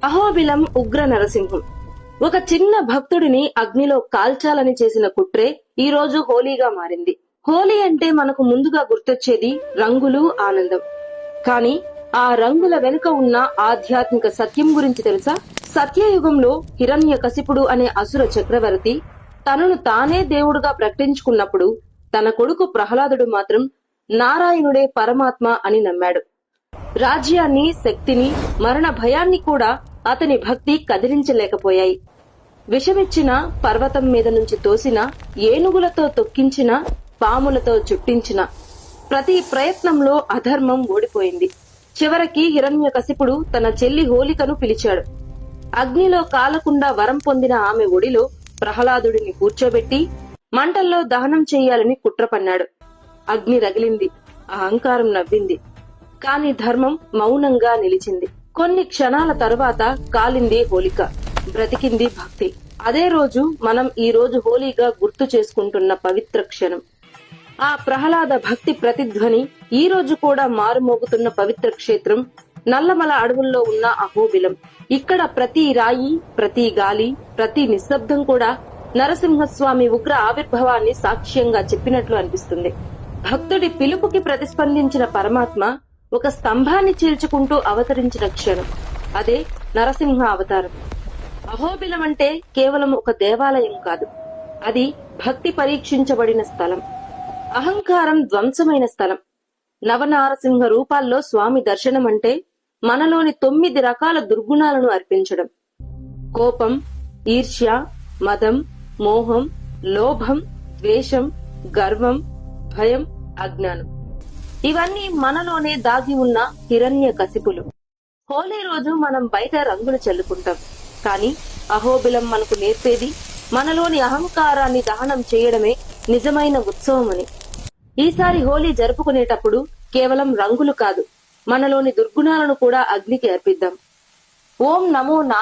అహోబిలం ఉగ్ర నరసింహం ఒక చిన్న భక్తుడిని అగ్నిలో కాల్చాలని చేసిన కుట్రే ఈ రోజు హోలీగా మారింది. హోలీ అంటే మనకు ముందుగా గుర్తొచ్చేది రంగులు, ఆనందం. కానీ ఆ రంగుల వెనుక ఉన్న ఆధ్యాత్మిక సత్యం గురించి తెలుసా? సత్యయుగంలో హిరణ్యకశిపుడు అనే అసుర చక్రవర్తి తనను తానే దేవుడుగా ప్రకటించుకున్నప్పుడు తన కొడుకు ప్రహ్లాదుడు మాత్రం నారాయణుడే పరమాత్మ అని నమ్మాడు. రాజ్యాన్ని, శక్తిని, మరణ భయాన్ని కూడా అతని భక్తి కదిలించలేకపోయాయి. విషమిచ్చిన, పర్వతం మీద నుంచి తోసిన, ఏనుగులతో తొక్కించిన, పాములతో చుట్టించిన ప్రతి ప్రయత్నంలో అధర్మం ఓడిపోయింది. చివరికి హిరణ్యకశిపుడు తన చెల్లి హోలికను పిలిచాడు. అగ్నిలో కాలకుండా వరం పొందిన ఆమె ఒడిలో ప్రహ్లాదుడిని కూర్చోబెట్టి మంటల్లో దహనం చెయ్యాలని కుట్ర పన్నాడు. అగ్ని రగిలింది, అహంకారం నవ్వింది. కాని ధర్మం మౌనంగా నిలిచింది. కొన్ని క్షణాల తరువాత కాలింది హోలిక, బ్రతికింది భక్తి. అదే రోజు మనం ఈ రోజు హోలీగా గుర్తు చేసుకుంటున్న పవిత్ర క్షణం. ఆ ప్రహ్లాద భక్తి ప్రతిధ్వని ఈ రోజు కూడా మారుమోగుతున్న పవిత్ర క్షేత్రం నల్లమల అడవుల్లో ఉన్న అహోబిలం. ఇక్కడ ప్రతి రాయి, ప్రతి గాలి, ప్రతి నిశ్శబ్దం కూడా నరసింహస్వామి ఉగ్ర ఆవిర్భావాన్ని సాక్ష్యంగా చెప్పినట్లు అనిపిస్తుంది. భక్తుడి పిలుపుకి ప్రతిస్పందించిన పరమాత్మ ఒక స్తంభాన్ని చీల్చుకుంటూ అవతరించిన క్షణం. అదే నరసింహ అవతారం. అహోబిలం అంటే కేవలం ఒక దేవాలయం కాదు, అది భక్తి పరీక్షించబడిన స్థలం, అహంకారం ధ్వంసమైన స్థలం. నవనారసింహ రూపాల్లో స్వామి దర్శనం అంటే మనలోని 9 రకాల దుర్గుణాలను అర్పించడం. కోపం, ఈర్ష్య, మదం, మోహం, లోభం, ద్వేషం, గర్వం, భయం, అజ్ఞానం. ఇవన్నీ మనలోనే దాగి ఉన్న హిరణ్యకశిపులు. హోలీ రోజు మనం బయట రంగులు చల్లుకుంటాం, కానీ అహోబిలం మనకు నేర్పేది మనలోని అహంకారాన్ని దహనం చేయడమే నిజమైన ఉత్సవమని. ఈసారి హోలీ జరుపుకునేటప్పుడు కేవలం రంగులు కాదు, మనలోని దుర్గుణాలను కూడా అగ్నికి అర్పిద్దాం. ఓం నమో